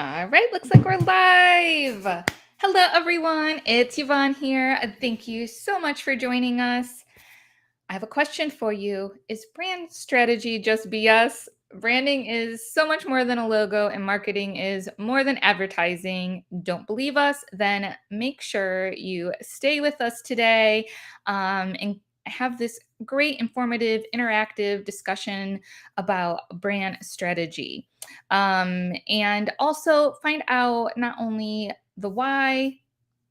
All right, looks like we're live. Hello, everyone. It's Yvonne here. Thank you so much for joining us. I have a question for you. Is brand strategy just BS? Branding is so much more than a logo, and marketing is more than advertising. Don't believe us? Then make sure you stay with us today and have this great, informative, interactive discussion about brand strategy. And also find out not only the why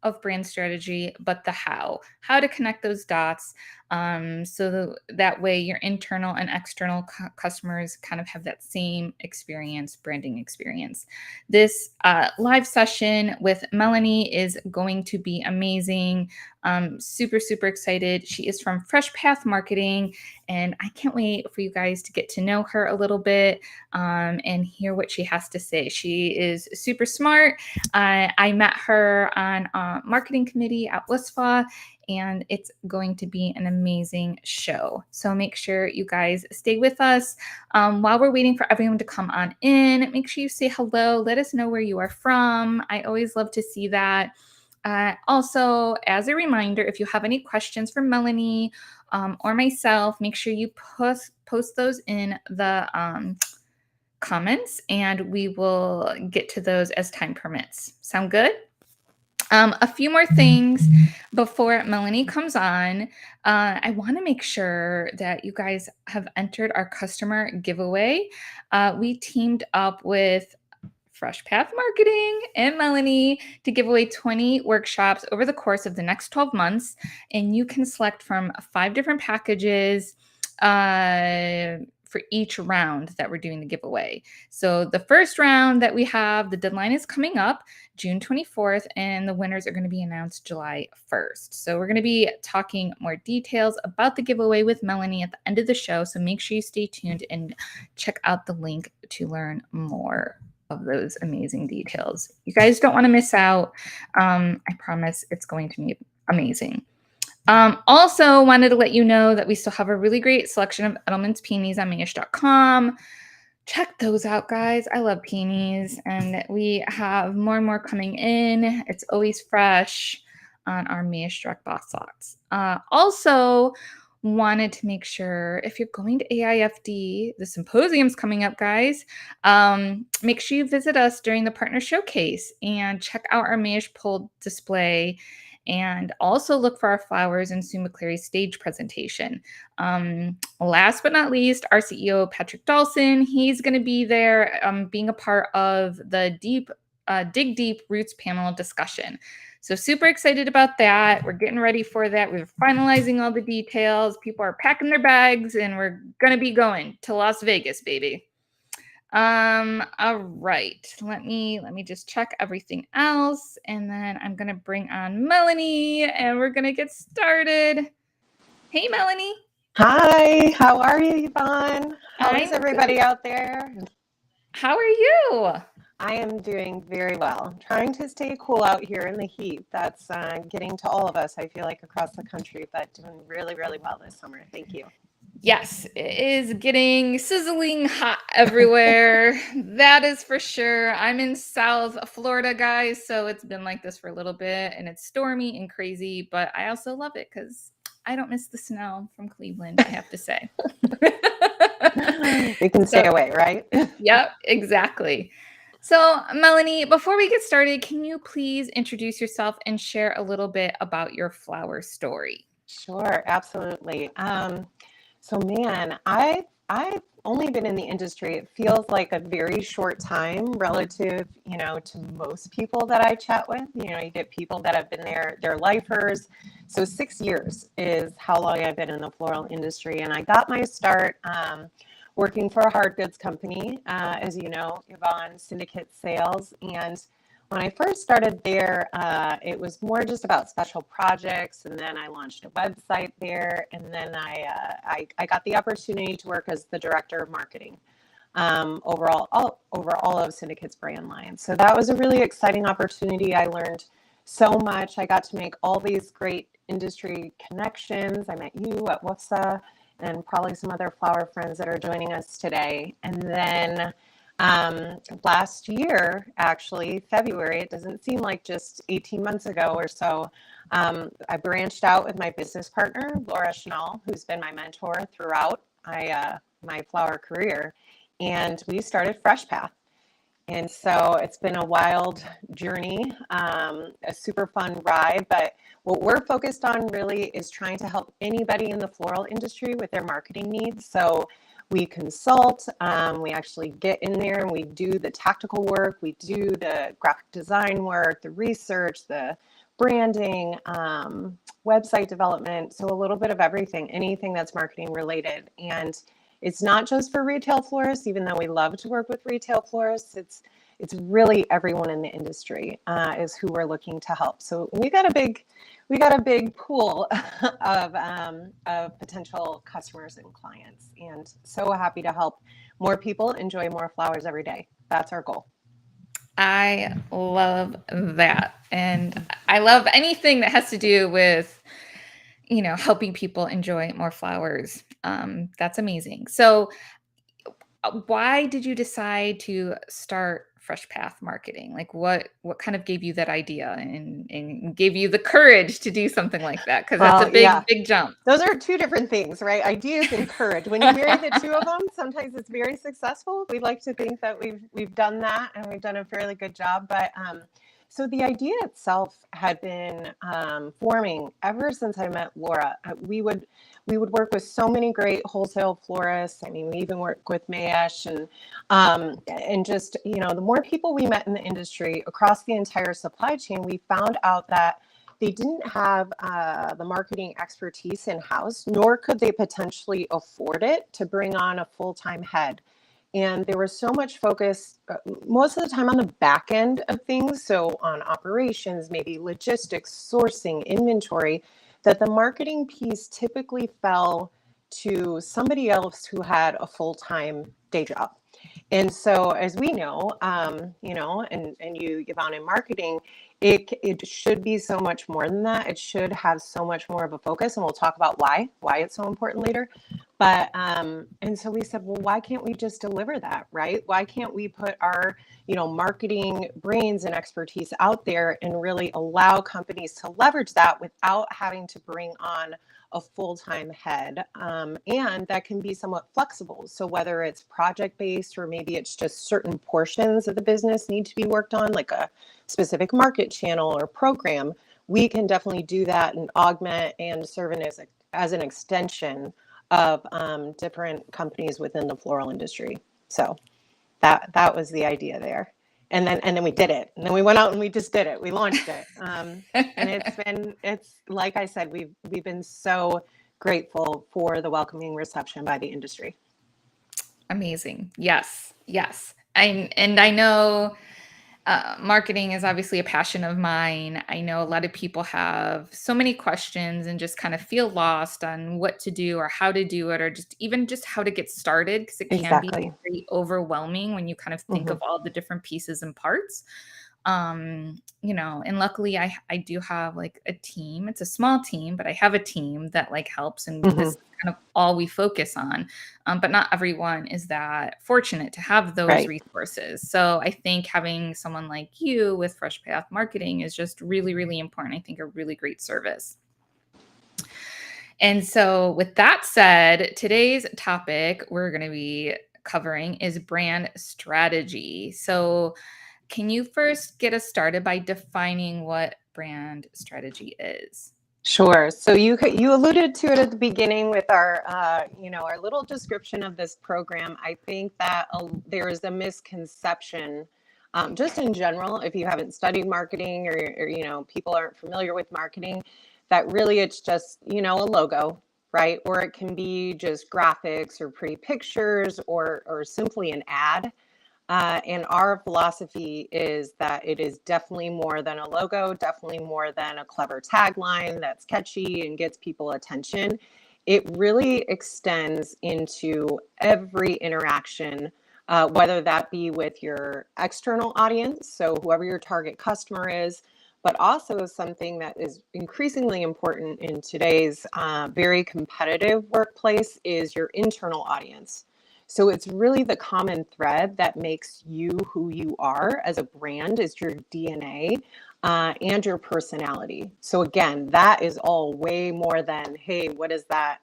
of brand strategy, but the how to connect those dots so that way your internal and external customers kind of have that same experience, branding experience. This live session with Melanie is going to be amazing. Super, super excited. She is from FreshPath Marketing, and I can't wait for you guys to get to know her a little bit and hear what she has to say. She is super smart. I met her on a marketing committee at WSFA, and it's going to be an amazing show. So make sure you guys stay with us. While we're waiting for everyone to come on in, make sure you say hello. Let us know where you are from. I always love to see that. Also, as a reminder, if you have any questions for Melanie or myself, make sure you post those in the comments, and we will get to those as time permits. Sound good? A few more things before Melanie comes on. I want to make sure that you guys have entered our customer giveaway. We teamed up with FreshPath Marketing and Melanie to give away 20 workshops over the course of the next 12 months. And you can select from 5 different packages for each round that we're doing the giveaway. So the first round that we have, the deadline is coming up June 24th, and the winners are going to be announced July 1st. So we're going to be talking more details about the giveaway with Melanie at the end of the show. So make sure you stay tuned and check out the link to learn more of those amazing details. You guys don't want to miss out. I promise it's going to be amazing. Also wanted to let you know that we still have a really great selection of Edelman's peonies on Mayesh.com. Check those out, guys. I love peonies, and we have more and more coming in. It's always fresh on our Mayesh Direct box lots. Also wanted to make sure if you're going to AIFD, the symposium's coming up, guys. Make sure you visit us during the partner showcase and check out our Mayesh pole display. And also look for our flowers and Sue McClary's stage presentation. Last but not least, our CEO, Patrick Dawson, he's going to be there being a part of the Dig Deep Roots panel discussion. So super excited about that. We're getting ready for that. We're finalizing all the details. People are packing their bags, and we're going to be going to Las Vegas, baby. All right, let me just check everything else, and then I'm gonna bring on Melanie, and we're gonna get started. Hey, Melanie. Hi, how are you, Yvonne? How is everybody out there? How are you? I am doing very well. I'm trying to stay cool out here in the heat. That's getting to all of us, I feel like, across the country, but doing really, really well this summer. Thank you. Yes, it is getting sizzling hot everywhere. That is for sure. I'm in South Florida, guys, so it's been like this for a little bit, and it's stormy and crazy, but I also love it because I don't miss the snow from Cleveland, I have to say. You can stay away, right? Yep, exactly. So, Melanie, before we get started, can you please introduce yourself and share a little bit about your flower story? Sure, absolutely. So man, I've only been in the industry, it feels like a very short time relative, to most people that I chat with. You get people that have been there, they're lifers. So 6 years is how long I've been in the floral industry. And I got my start working for a hard goods company, as you know, Yvonne, syndicate sales. And when I first started there, it was more just about special projects, and then I launched a website there, and then I got the opportunity to work as the director of marketing over all of Syndicate's brand line. So that was a really exciting opportunity. I learned so much. I got to make all these great industry connections. I met you at WSFA and probably some other flower friends that are joining us today. And then Last year, actually, February, it doesn't seem like just 18 months ago or so, I branched out with my business partner, Laura Chanel, who's been my mentor throughout my flower career, and we started FreshPath. And so it's been a wild journey, a super fun ride. But what we're focused on really is trying to help anybody in the floral industry with their marketing needs. So we consult, we actually get in there and we do the tactical work, we do the graphic design work, the research, the branding, website development. So a little bit of everything, anything that's marketing related. And it's not just for retail florists, even though we love to work with retail florists. It's really everyone in the industry is who we're looking to help. So we got a big pool of potential customers and clients, and so happy to help more people enjoy more flowers every day. That's our goal. I love that, and I love anything that has to do with helping people enjoy more flowers. That's amazing. So why did you decide to start FreshPath marketing? Like what kind of gave you that idea and gave you the courage to do something like that? Because that's a big jump. Those are two different things, right? Ideas and courage. When you marry the two of them, sometimes it's very successful. We like to think that we've done that and we've done a fairly good job. But so the idea itself had been forming ever since I met Laura. We would work with so many great wholesale florists. I mean, we even work with Mayesh and just, the more people we met in the industry across the entire supply chain, we found out that they didn't have the marketing expertise in-house, nor could they potentially afford it to bring on a full-time head. And there was so much focus most of the time on the back end of things, so on operations, maybe logistics, sourcing, inventory, that the marketing piece typically fell to somebody else who had a full-time day job. And so, as we know, and you, Yvonne, in marketing, it should be so much more than that. It should have so much more of a focus, and we'll talk about why it's so important later. But and so we said, well, why can't we just deliver that, right? Why can't we put our marketing brains and expertise out there and really allow companies to leverage that without having to bring on a full-time head, and that can be somewhat flexible. So whether it's project-based or maybe it's just certain portions of the business need to be worked on, like a specific market channel or program, we can definitely do that and augment and serve as an extension of different companies within the floral industry. So that was the idea there. And then we did it. And then we went out and we just did it. We launched it. And it's like I said, we've been so grateful for the welcoming reception by the industry. Amazing. Yes. And I know marketing is obviously a passion of mine. I know a lot of people have so many questions and just kind of feel lost on what to do or how to do it, or just how to get started, because it can be very overwhelming when you kind of think of all the different pieces and parts. And luckily I do have like a team. It's a small team, but I have a team that like helps, and this is kind of all we focus on. But not everyone is that fortunate to have those resources. So I think having someone like you with FreshPath marketing is just really, really important. I think a really great service. And so with that said, today's topic we're going to be covering is brand strategy. So can you first get us started by defining what brand strategy is? Sure. So you alluded to it at the beginning with our our little description of this program. I think that there is a misconception, just in general, if you haven't studied marketing or people aren't familiar with marketing, that really it's just a logo, right? Or it can be just graphics or pretty pictures or simply an ad. And our philosophy is that it is definitely more than a logo, definitely more than a clever tagline that's catchy and gets people attention. It really extends into every interaction, whether that be with your external audience, so whoever your target customer is, but also something that is increasingly important in today's very competitive workplace is your internal audience. So it's really the common thread that makes you who you are as a brand, is your DNA and your personality. So again, that is all way more than, hey, what is that,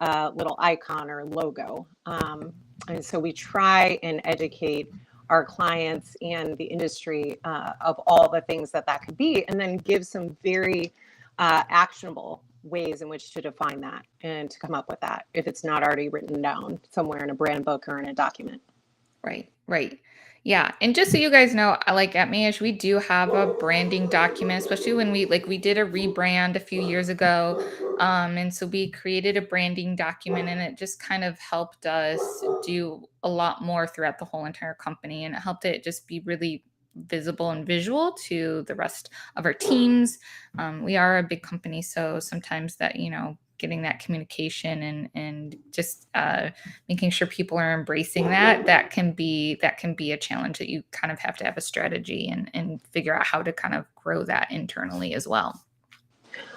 little icon or logo. And so we try and educate our clients and the industry of all the things that that could be, and then give some very actionable ways in which to define that and to come up with that if it's not already written down somewhere in a brand book or in a document. Right, right. Yeah. And just so you guys know, like at Mayesh, we do have a branding document, especially when we did a rebrand a few years ago. And so we created a branding document, and it just kind of helped us do a lot more throughout the whole entire company. And it helped it just be really visible and visual to the rest of our teams. We are a big company, so sometimes that, getting that communication and just making sure people are embracing that can be a challenge, that you kind of have to have a strategy and figure out how to kind of grow that internally as well.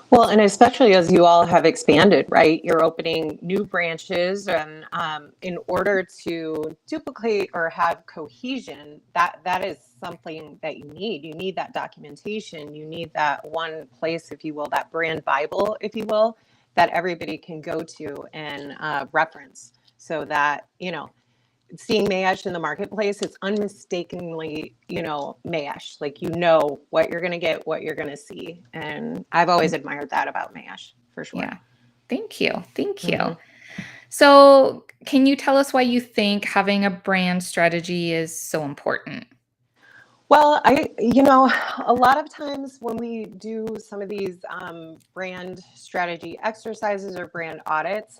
Well, and especially as you all have expanded, right? You're opening new branches, and in order to duplicate or have cohesion, that is something that you need. You need that documentation. You need that one place, if you will, that brand Bible, if you will, that everybody can go to and reference, so that seeing Mayesh in the marketplace, it's unmistakably, Mayesh. Like, what you're going to get, what you're going to see. And I've always admired that about Mayesh, for sure. Yeah. Thank you. Thank you. Mhm. So, can you tell us why you think having a brand strategy is so important? Well, a lot of times when we do some of these brand strategy exercises or brand audits,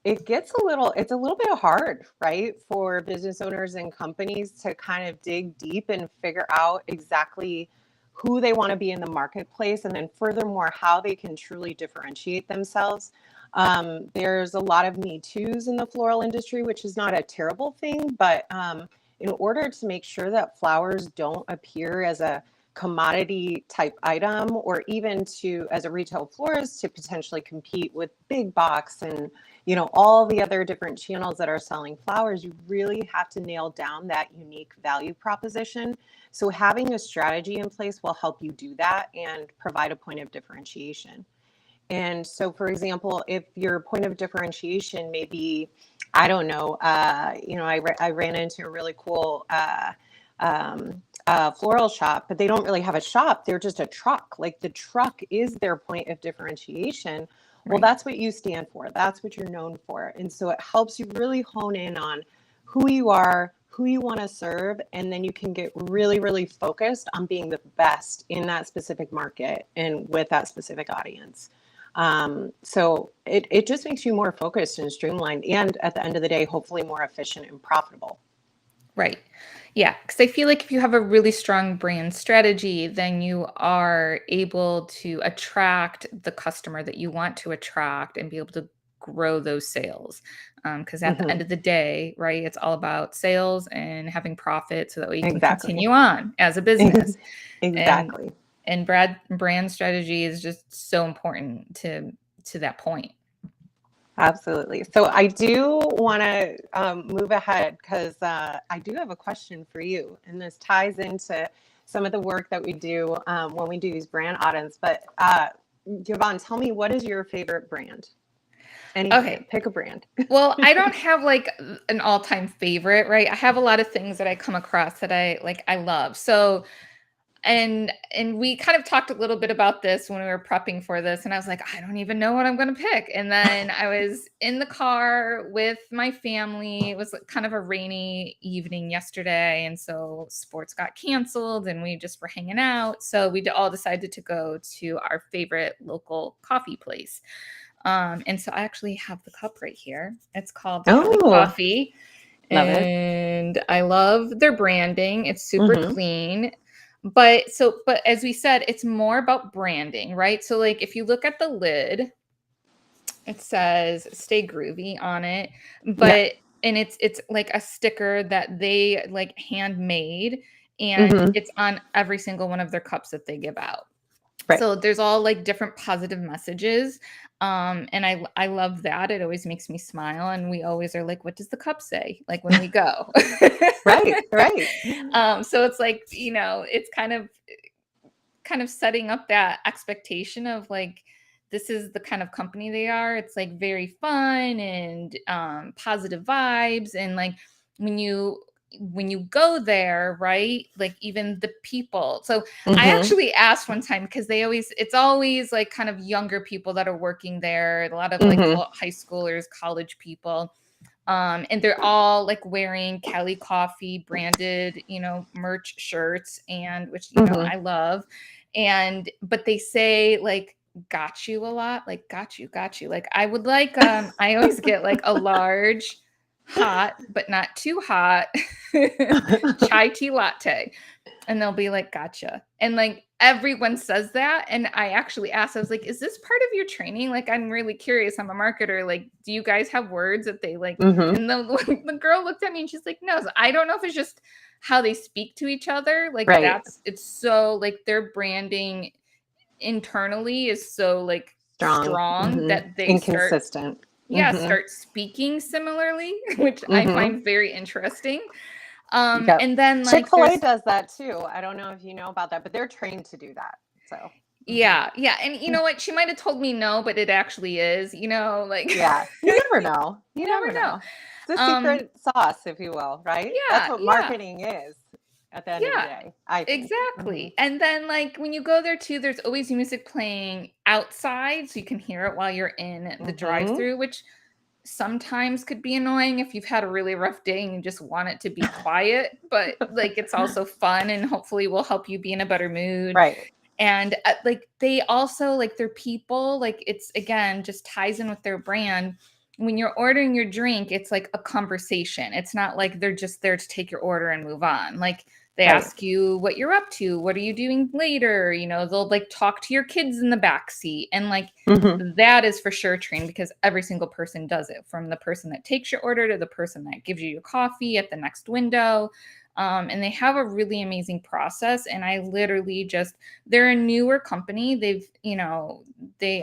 it's a little bit hard, right, for business owners and companies to kind of dig deep and figure out exactly who they want to be in the marketplace, and then furthermore, how they can truly differentiate themselves. There's a lot of Me Too's in the floral industry, which is not a terrible thing, but in order to make sure that flowers don't appear as a commodity type item, or even to, as a retail florist, to potentially compete with big box and all the other different channels that are selling flowers, you really have to nail down that unique value proposition. So having a strategy in place will help you do that and provide a point of differentiation. And so, for example, if your point of differentiation may be, I don't know, I ran into a really cool floral shop, but they don't really have a shop. They're just a truck. Like, the truck is their point of differentiation. Well, Right. that's what you stand for. That's what you're known for. And so it helps you really hone in on who you are, who you want to serve, and then you can get really, really focused on being the best in that specific market and with that specific audience. So it just makes you more focused and streamlined, and at the end of the day, hopefully more efficient and profitable. Right. Yeah. Because I feel like if you have a really strong brand strategy, then you are able to attract the customer that you want to attract and be able to grow those sales. Because at the Hmm. end of the day, right, it's all about sales and having profit so that way you can Exactly. continue on as a business. And Exactly. brand strategy is just so important to that point. Absolutely. So I do want to move ahead, because I do have a question for you, and this ties into some of the work that we do when we do these brand audits. But Yvonne, tell me, what is your favorite brand? Any brand, Okay. pick a brand. Well, I don't have like an all-time favorite, right? I have a lot of things that I come across that I love. So, and we kind of talked a little bit about this when we were prepping for this, and I was like, I don't even know what I'm going to pick. And then I was in the car with my family. It was kind of a rainy evening yesterday, and so sports got canceled and we just were hanging out. So we all decided to go to our favorite local coffee place. And so I actually have the cup right here. It's called Cali Oh, Coffee, love it. and I love their branding. It's super Hmm. clean. But as we said, it's more about branding, right? So like if you look at the lid, it says "Stay Groovy" on it, Yeah. but and it's like a sticker that they like handmade, and Hmm. it's on every single one of their cups that they give out. Right. So there's all like different positive messages. And I love that. It always makes me smile. And we always are like, what does the cup say? Like when we go. Right. Right. So it's like, it's kind of setting up that expectation of like, this is the kind of company they are. It's like very fun and positive vibes. And like when you go there, right? Like even the people. So I Mm-hmm. actually asked one time because it's always like kind of younger people that are working there, a lot of like Mm-hmm. high schoolers, college people. And they're all like wearing Cali Coffee branded, merch shirts, and which, Mm-hmm. I love. But they say like, got you a lot, like, got you. Like, I would like, I always get like a large, hot, but not too hot chai tea latte. And they'll be like, gotcha. And like everyone says that. And I actually asked, I was like, is this part of your training? Like, I'm really curious. I'm a marketer. Like, do you guys have words that they like? Mm-hmm. And the girl looked at me and she's like, no. So I don't know if it's just how they speak to each other. Like, Right. it's so like their branding internally is so like Strong. strong Mm-hmm. that they Inconsistent. Mm-hmm. start speaking similarly, which I Mm-hmm. find very interesting. Yep. And then like Chick-fil-A there's does that too. I don't know if you know about that, but they're trained to do that. So, mhm. Yeah. And you know what? She might have told me no, but it actually is, like Yeah, you never know. you You never never know. know. It's a Um, secret sauce, if you will, right? That's yeah, what yeah, marketing is at the end of the yeah, day, I think. Hmm. exactly. And then like when you go there too, there's always music playing outside, so you can hear it while you're in the Hmm. drive-through, which sometimes could be annoying if you've had a really rough day and you just want it to be quiet, but like it's also fun and hopefully will help you be in a better mood. Right. And like they also like their people, like it's again just ties in with their brand. When you're ordering your drink, it's like a conversation. It's not like they're just there to take your order and move on. Like they Right. ask you what you're up to, what are you doing later, they'll like talk to your kids in the back seat. And like Hmm. that is for sure trained because every single person does it, from the person that takes your order to the person that gives you your coffee at the next window. And they have a really amazing process. And I literally just, they're a newer company. They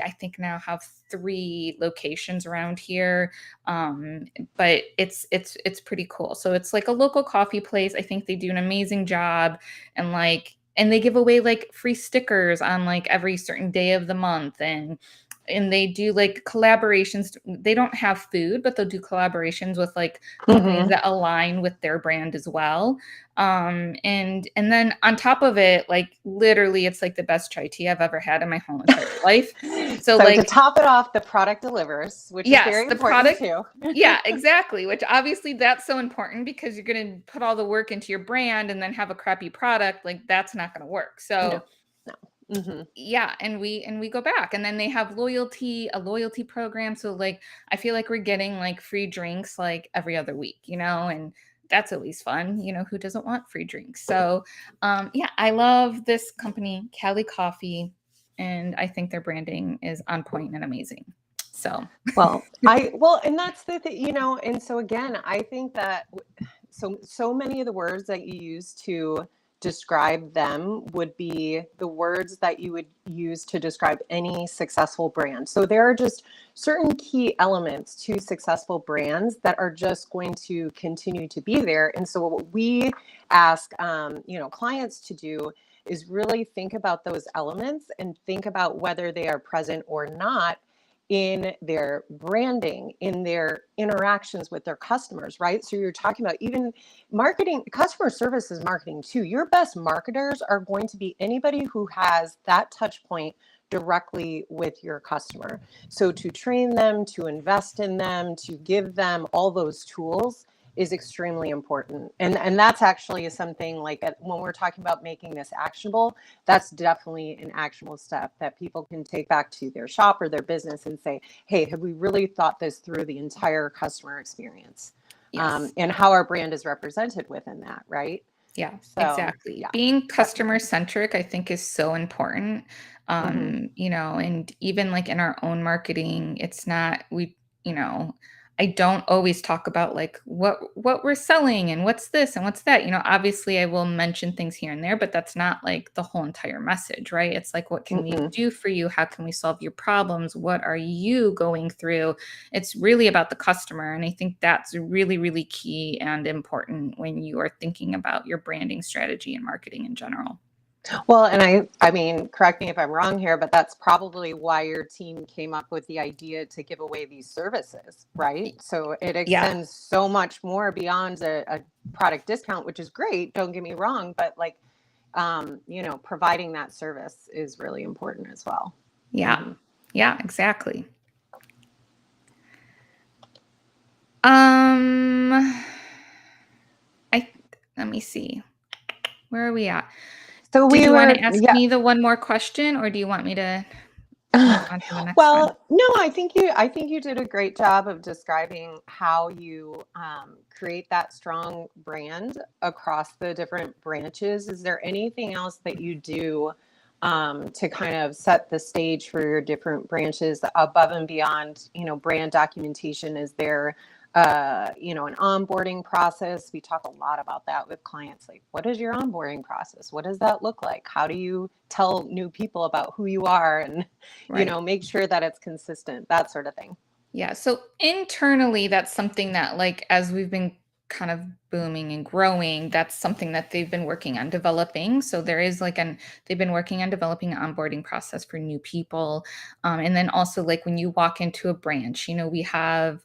I think now have 3 locations around here. But it's pretty cool. So it's like a local coffee place. I think they do an amazing job. And they give away like free stickers on like every certain day of the month. And they do like collaborations. They don't have food, but they'll do collaborations with like companies Hmm. that align with their brand as well. And then on top of it, like literally it's like the best chai tea I've ever had in my whole entire life. So So to like, top it off, the product delivers, which is yes, very the important product. too. Yeah, exactly. Which obviously that's so important because you're going to put all the work into your brand and then have a crappy product. Like that's not going to work. No, So no. Hmm. yeah, and we go back, and then they have a loyalty program. So like I feel like we're getting like free drinks like every other week, and that's always fun. Who doesn't want free drinks? So yeah, I love this company, Cali Coffee, and I think their branding is on point and amazing. So And that's the thing, and so again, I think that so many of the words that you use to describe them would be the words that you would use to describe any successful brand. So there are just certain key elements to successful brands that are just going to continue to be there. And so what we ask, clients to do is really think about those elements and think about whether they are present or not in their branding, in their interactions with their customers, right? So you're talking about even marketing, customer service is marketing too. Your best marketers are going to be anybody who has that touch point directly with your customer. So to train them, to invest in them, to give them all those tools is extremely important. And that's actually something like when we're talking about making this actionable, that's definitely an actionable step that people can take back to their shop or their business and say, hey, have we really thought this through the entire customer experience? yes. And how our brand is represented within that, right? Yeah, So exactly. yeah, Being customer definitely. centric, I think, is so important. Hmm. And even like in our own marketing, it's not, we, you know, I don't always talk about like what we're selling and what's this and what's that. Obviously I will mention things here and there, but that's not like the whole entire message, right? It's like, what can we Mm-mm. do for you? How can we solve your problems? What are you going through? It's really about the customer. And I think that's really, really key and important when you are thinking about your branding strategy and marketing in general. Well, and I mean, correct me if I'm wrong here, but that's probably why your team came up with the idea to give away these services, right? So it Yeah. extends so much more beyond a product discount, which is great. Don't get me wrong, but like, providing that service is really important as well. Yeah. Mm-hmm. Yeah, exactly. Um, I let me see. Where are we at? So Did we you want were, to ask yeah. me the one more question, or do you want me to move on to the next one? Well, no, I think you did a great job of describing how you create that strong brand across the different branches. Is there anything else that you do to kind of set the stage for your different branches above and beyond, brand documentation? Is there an onboarding process? We talk a lot about that with clients. Like, what is your onboarding process? What does that look like? How do you tell new people about who you are and Right. make sure that it's consistent, that sort of thing. Yeah. So internally, that's something that, like, as we've been kind of booming and growing, that's something that they've been working on developing. So there is they've been working on developing an onboarding process for new people. And then also, like, when you walk into a branch, we have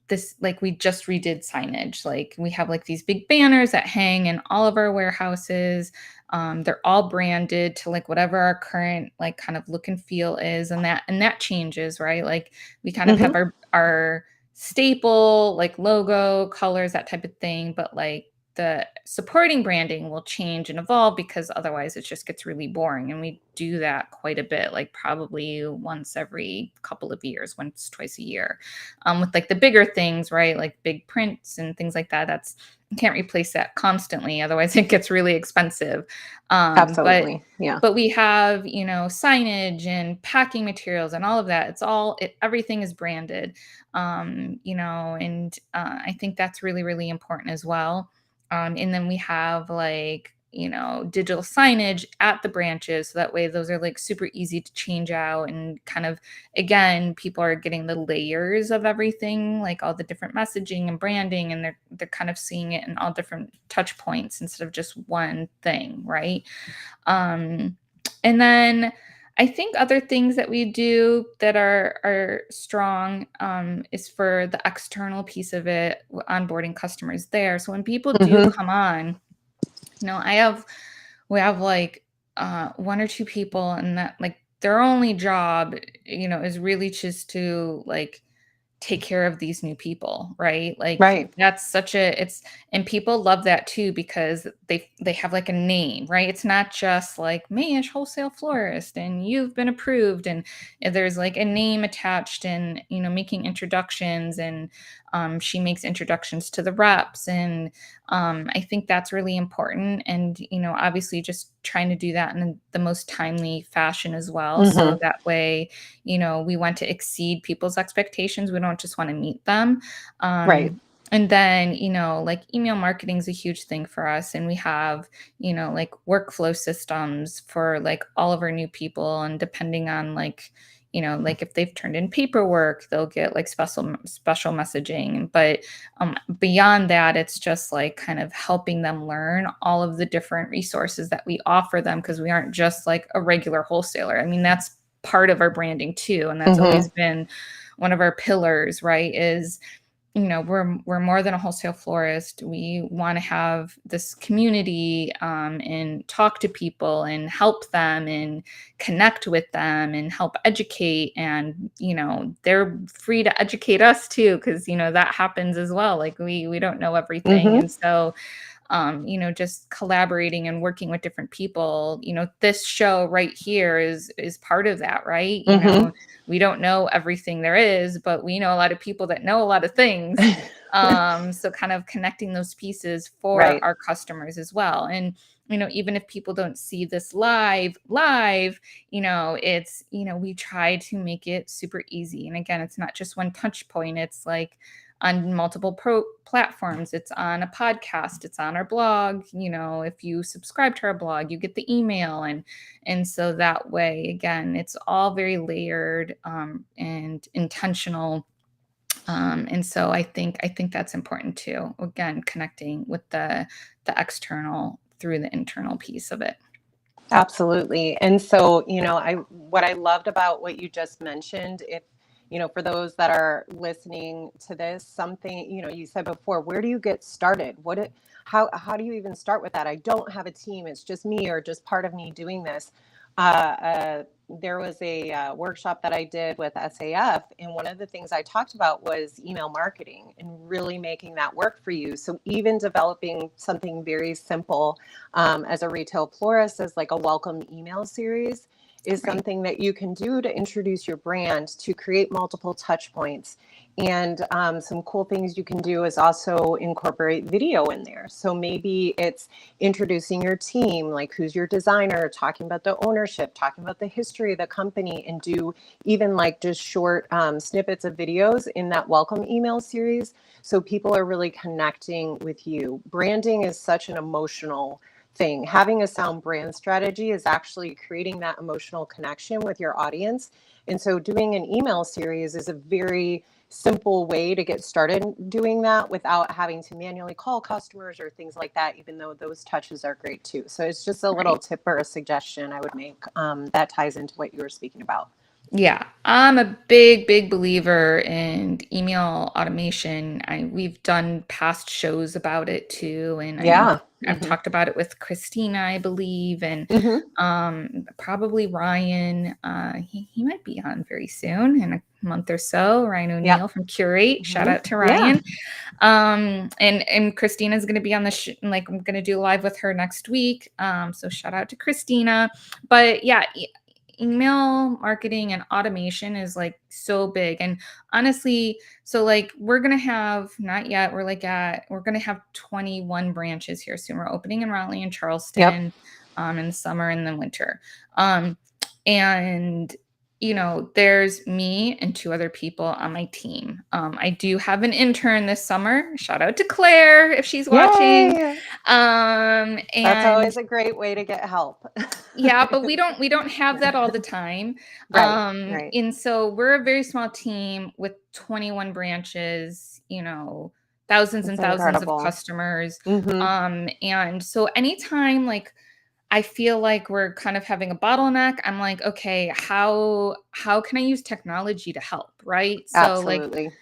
this, like, we just redid signage. Like, we have like these big banners that hang in all of our warehouses. They're all branded to like whatever our current like kind of look and feel is, and that changes, right? Like, we kind of have Mm-hmm. our staple like logo, colors, that type of thing, but like the supporting branding will change and evolve, because otherwise it just gets really boring, and we do that quite a bit, like probably once every couple of years, once twice a year. With like the bigger things, right, like big prints and things like that, that's, you can't replace that constantly, otherwise it gets really expensive. But Absolutely. Yeah. we have, signage and packing materials and all of that. Everything is branded. And I think that's really, really important as well. And then we have like, digital signage at the branches. So that way those are like super easy to change out, and kind of, again, people are getting the layers of everything, like all the different messaging and branding, and they're kind of seeing it in all different touch points instead of just one thing, right? Um, and then I think other things that we do that are strong, is for the external piece of it, onboarding customers there. So when people do Mm-hmm. come on, we have like one or two people, and that, like, their only job, is really just to like take care of these new people, right? Like, Right. that's such a it's and people love that too, because they have like a name, right? It's not just like Mayesh wholesale florist and you've been approved, and there's like a name attached, and making introductions, and she makes introductions to the reps, and I think that's really important, and obviously just trying to do that in the most timely fashion as well, so Mm-hmm. that way we want to exceed people's expectations. We don't just want to meet them. Right. And then, like, email marketing is a huge thing for us. And we have, like, workflow systems for like all of our new people. And depending on like if they've turned in paperwork, they'll get like special messaging. But beyond that, it's just like kind of helping them learn all of the different resources that we offer them, because we aren't just like a regular wholesaler. I mean, that's part of our branding too, and that's Mm-hmm. always been one of our pillars, right? Is we're more than a wholesale florist. We want to have this community, and talk to people and help them and connect with them and help educate, and they're free to educate us too, because that happens as well. Like, we don't know everything, Mm-hmm. and so just collaborating and working with different people. This show right here is part of that, right? We don't know everything there is, but we know a lot of people that know a lot of things. So kind of connecting those pieces for Right. our customers as well. And even if people don't see this live, it's, we try to make it super easy. And again, it's not just one touch point. It's like on multiple platforms. It's on a podcast. It's on our blog. If you subscribe to our blog, you get the email. And so that way, again, it's all very layered and intentional. And so I think that's important too. Again, connecting with the external through the internal piece of it. Absolutely. And so, what I loved about what you just mentioned, if, for those that are listening to this, something, you said before, where do you get started? How do you even start with that? I don't have a team. It's just me or just part of me doing this. There was a workshop that I did with SAF, and one of the things I talked about was email marketing and really making that work for you. So even developing something very simple as a retail florist as like a welcome email series is something that you can do to introduce your brand, to create multiple touch points. And some cool things you can do is also incorporate video in there. So maybe it's introducing your team, like who's your designer, talking about the ownership, talking about the history of the company, and do even like just short snippets of videos in that welcome email series. So people are really connecting with you. Branding is such an emotional thing. Having a sound brand strategy is actually creating that emotional connection with your audience. And so doing an email series is a very simple way to get started doing that without having to manually call customers or things like that, even though those touches are great too. So it's just a little tip or a suggestion I would make that ties into what you were speaking about. Yeah, I'm a big believer in email automation. We've done past shows about it too, and I know I've talked about it with Christina, I believe, and probably Ryan. He might be on very soon in a month or so. Ryan O'Neill from Curate. Shout out to Ryan. And Christina's going to be on the I'm going to do live with her next week. So shout out to Christina. But yeah. Email marketing and automation is like so big. And honestly, so like we're going to have, not yet, we're going to have 21 branches here soon. We're opening in Raleigh and Charleston in the summer and the winter. And there's me and 2 other people on my team. I do have an intern this summer. Shout out to Claire if she's watching. And that's always a great way to get help. Yeah, but we don't have that all the time. Right. And so we're a very small team with 21 branches, thousands and thousands of customers. And so anytime like I feel like we're kind of having a bottleneck, I'm like, okay, how can I use technology to help? Right. So Absolutely.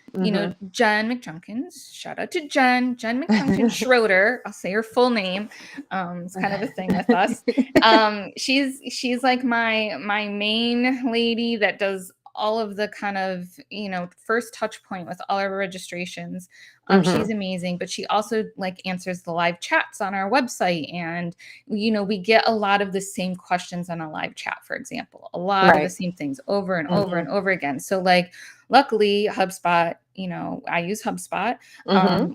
Jen McJunkins, shout out to Jen McJunkins Schroeder. I'll say her full name. It's kind of a thing with us. She's like my main lady that does all of the kind of, first touch point with all our registrations. She's amazing, but she also like answers the live chats on our website. And, we get a lot of the same questions on a live chat, for example, a lot of the same things over and over and over again. So like, luckily HubSpot, I use HubSpot.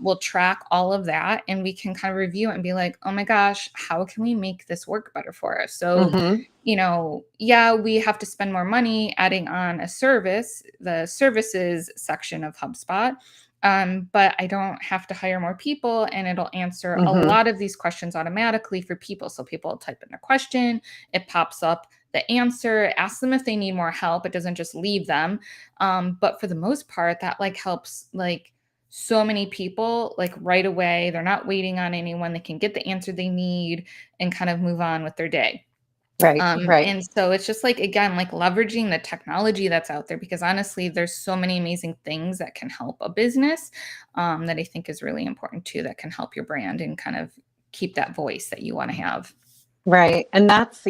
We'll track all of that and we can kind of review it and be like, oh my gosh, how can we make this work better for us? So, we have to spend more money adding on a service, the services section of HubSpot. But I don't have to hire more people and it'll answer a lot of these questions automatically for people. So people will type in their question, it pops up the answer, ask them if they need more help. It doesn't just leave them. But for the most part, that like helps like so many people like right away. They're not waiting on anyone. They can get the answer they need and kind of move on with their day. Right. And so it's just like, again, like leveraging the technology that's out there, because honestly, there's so many amazing things that can help a business that I think is really important too, that can help your brand and kind of keep that voice that you want to have. Right. And that's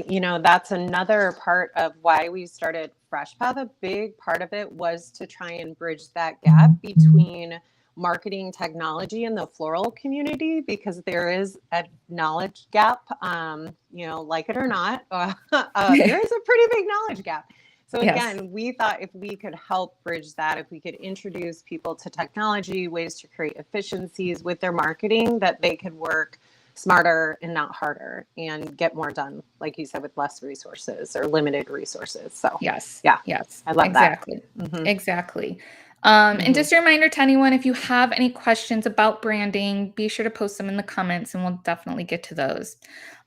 another part of why we started FreshPath. A big part of it was to try and bridge that gap between marketing technology in the floral community, because there is a knowledge gap. Like it or not, there is a pretty big knowledge gap. So Yes. again, we thought if we could help bridge that, if we could introduce people to technology, ways to create efficiencies with their marketing, that they could work smarter and not harder and get more done, like you said, with less resources or limited resources. So Yes. yeah, Yes. I love that. Exactly. Mm-hmm. Exactly. And Mm-hmm. just a reminder to anyone, if you have any questions about branding, be sure to post them in the comments and we'll definitely get to those.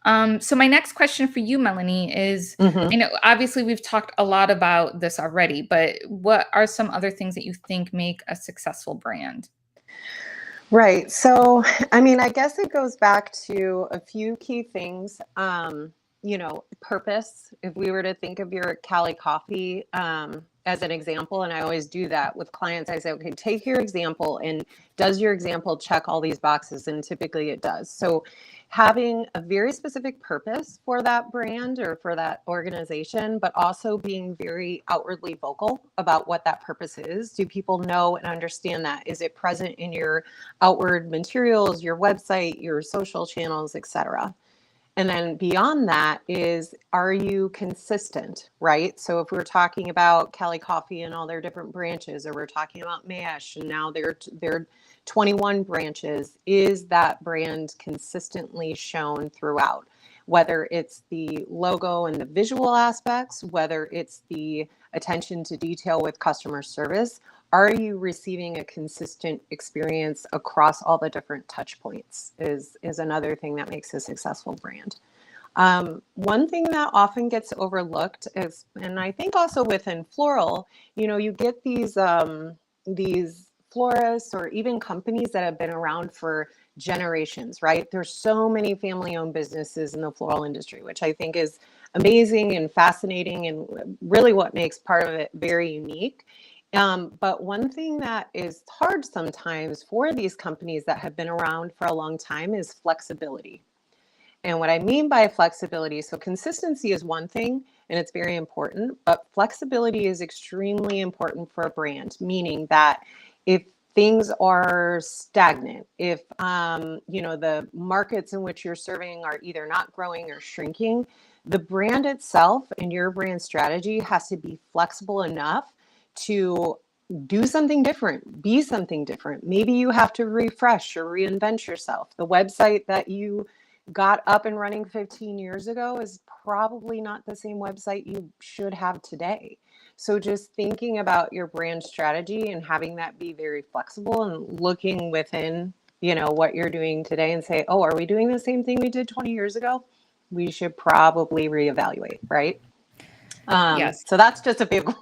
So my next question for you, Melanie, is, Mm-hmm. I know obviously we've talked a lot about this already, but what are some other things that you think make a successful brand? Right. So, I mean, I guess it goes back to a few key things. Purpose. If we were to think of your Cali Coffee as an example, and I always do that with clients, I say, okay, take your example, and does your example check all these boxes? And typically it does. So, having a very specific purpose for that brand or for that organization, but also being very outwardly vocal about what that purpose is. Do people know and understand that? Is it present in your outward materials, your website, your social channels, etc.? And then beyond that is, are you consistent, right? So if we're talking about Cali Coffee and all their different branches, or we're talking about Mayesh and now they're 21 branches, is that brand consistently shown throughout? Whether it's the logo and the visual aspects, whether it's the attention to detail with customer service, are you receiving a consistent experience across all the different touch points is another thing that makes a successful brand. One thing that often gets overlooked is, and I think also within floral, you get these florists or even companies that have been around for generations, right? There's so many family-owned businesses in the floral industry, which I think is amazing and fascinating, and really what makes part of it very unique. But one thing that is hard sometimes for these companies that have been around for a long time is flexibility. And what I mean by flexibility, so consistency is one thing and it's very important, but flexibility is extremely important for a brand, meaning that if things are stagnant, if the markets in which you're serving are either not growing or shrinking, the brand itself and your brand strategy has to be flexible enough to do something different, be something different. Maybe you have to refresh or reinvent yourself. The website that you got up and running 15 years ago is probably not the same website you should have today. So just thinking about your brand strategy and having that be very flexible and looking within, what you're doing today and say, oh, are we doing the same thing we did 20 years ago? We should probably reevaluate, right? Yes. So that's just a big one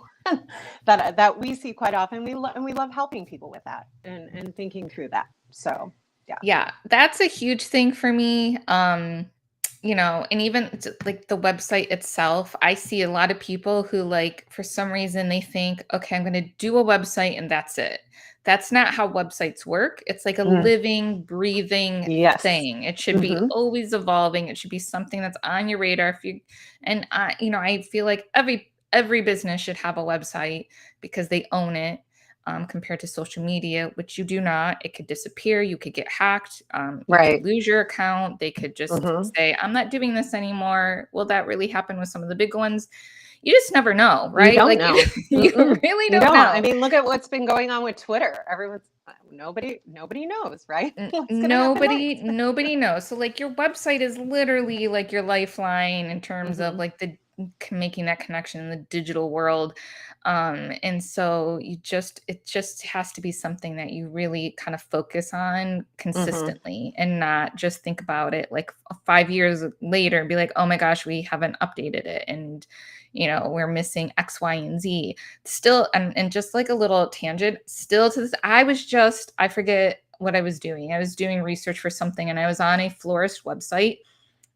that we see quite often. We love helping people with that and thinking through that. So yeah. Yeah, that's a huge thing for me. And even like the website itself, I see a lot of people who, like, for some reason they think, okay, I'm going to do a website and that's it. That's not how websites work. It's like a Mm, living, breathing yes. thing. It should be Mm-hmm. always evolving. It should be something that's on your radar. And I feel like every business should have a website because they own it. Compared to social media, which you do not. It could disappear. You could get hacked. You could Right. lose your account. They could just Mm-hmm. say, I'm not doing this anymore. Will that really happen with some of the big ones? You just never know, You right? don't Like, know. you Mm-mm. really You don't don't. I know. mean, look at what's been going on with Twitter. Nobody knows, right? What's going to happen next? Nobody knows. So like your website is literally like your lifeline in terms of Mm-hmm. like the making that connection in the digital world. And so it just has to be something that you really kind of focus on Mm-hmm. consistently and not just think about it like 5 years later and be like, oh my gosh, we haven't updated it. And we're missing X, Y, and Z still. And just like a little tangent, still to this, I forget what I was doing. I was doing research for something and I was on a florist website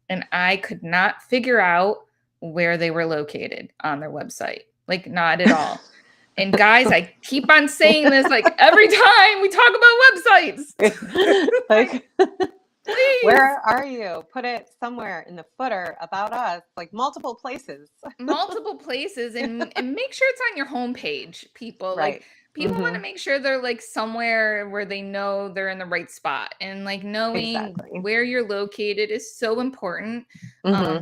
and I could not figure out where they were located on their website. Like, not at all. And guys, I keep on saying this like every time we talk about websites. Like, Like, please, where are you? Put it somewhere in the footer about us, like multiple places. multiple places and make sure it's on your homepage, people. Like, Right. people want to make sure they're like somewhere where they know they're in the right spot, and like knowing Exactly. where you're located is so important.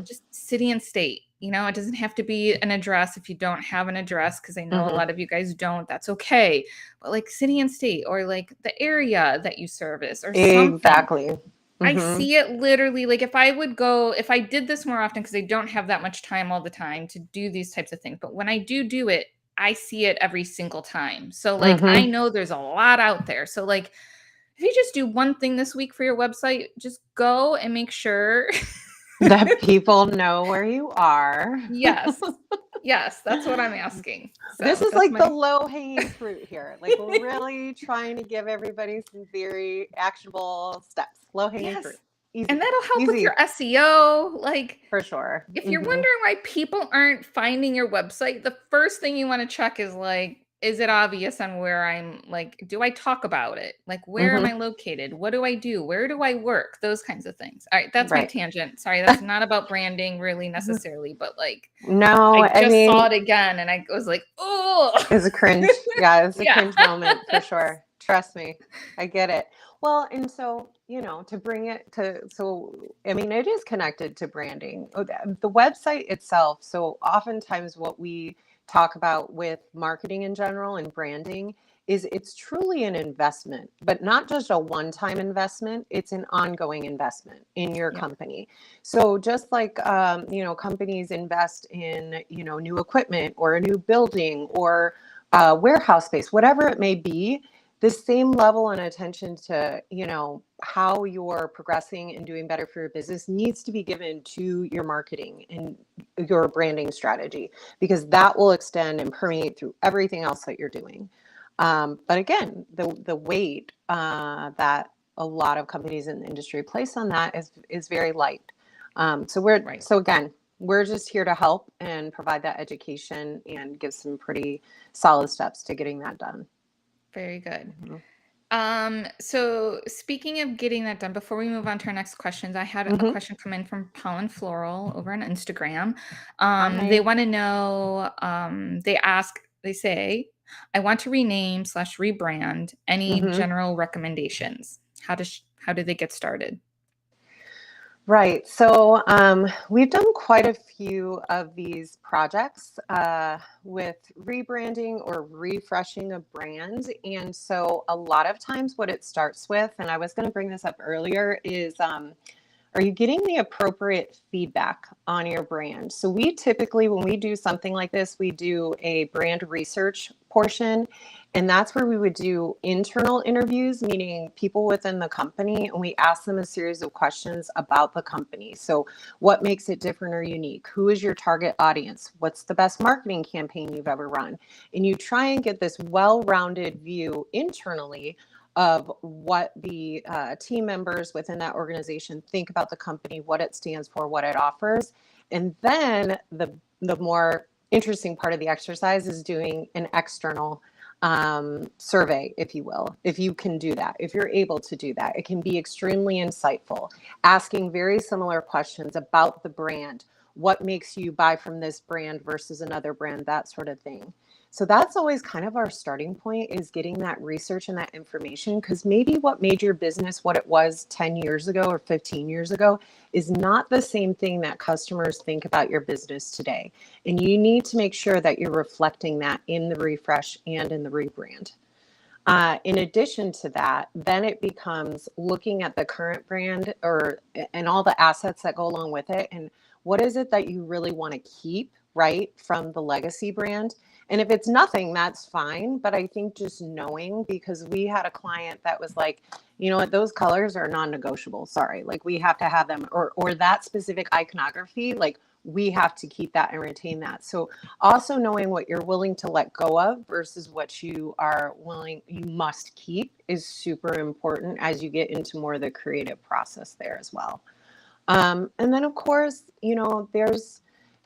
Just city and state, you know, it doesn't have to be an address if you don't have an address, because I know a lot of you guys don't. That's okay. But like city and state, or like the area that you service or something. Exactly. I see it literally, like if I did this more often, because I don't have that much time all the time to do these types of things, but when I do it, I see it every single time. So like I know there's a lot out there. So like if you just do one thing this week for your website, just go and make sure that people know where you are. Yes. Yes, that's what I'm asking. So This is that's like my the low-hanging fruit here. Like we're really trying to give everybody some very actionable steps. Low-hanging fruit. Yes. Easy. And that'll help with Easy your SEO. Like for sure. if you're wondering why people aren't finding your website, the first thing you want to check is like, is it obvious on where I'm, like, do I talk about it? Like, where am I located? What do I do? Where do I work? Those kinds of things. All right, that's my Right. tangent. Sorry, that's not about branding really necessarily, but like No, I just mean, saw it again and I was like, oh, it's a cringe. Yeah, it's a Yeah. cringe moment for sure. Trust me. I get it. Well, and so, you know, to bring it to, so, I mean, it is connected to branding. The website itself. So oftentimes what we talk about with marketing in general and branding is it's truly an investment, but not just a one-time investment. It's an ongoing investment in your Yeah. company. So just like, you know, companies invest in, you know, new equipment or a new building or warehouse space, whatever it may be, the same level and attention to, you know, how you're progressing and doing better for your business needs to be given to your marketing and your branding strategy, because that will extend and permeate through everything else that you're doing. But again, the weight that a lot of companies in the industry place on that is very light. So again, we're just here to help and provide that education and give some pretty solid steps to getting that done. Very good. So speaking of getting that done, before we move on to our next questions, I had a question come in from Pollen Floral over on Instagram. They want to know, they say, I want to rename / rebrand. Any general recommendations? How do they get started? Right. So we've done quite a few of these projects with rebranding or refreshing a brand. And so a lot of times what it starts with, and I was going to bring this up earlier, is are you getting the appropriate feedback on your brand? So we typically, when we do something like this, we do a brand research portion. And that's where we would do internal interviews, meaning people within the company, and we ask them a series of questions about the company. So what makes it different or unique? Who is your target audience? What's the best marketing campaign you've ever run? And you try and get this well-rounded view internally of what the team members within that organization think about the company, what it stands for, what it offers. And then the more interesting part of the exercise is doing an external survey, if you will, if you can do that, if you're able to do that. It can be extremely insightful, asking very similar questions about the brand. What makes you buy from this brand versus another brand, that sort of thing. So that's always kind of our starting point, is getting that research and that information, because maybe what made your business what it was 10 years ago or 15 years ago is not the same thing that customers think about your business today. And you need to make sure that you're reflecting that in the refresh and in the rebrand. In addition to that, then it becomes looking at the current brand and all the assets that go along with it, and what is it that you really want to keep, right, from the legacy brand. And if it's nothing, that's fine. But I think just knowing, because we had a client that was like, you know what, those colors are non-negotiable. Sorry, like we have to have them, or that specific iconography, like we have to keep that and retain that. So also knowing what you're willing to let go of versus what you must keep is super important as you get into more of the creative process there as well. And then of course, you know,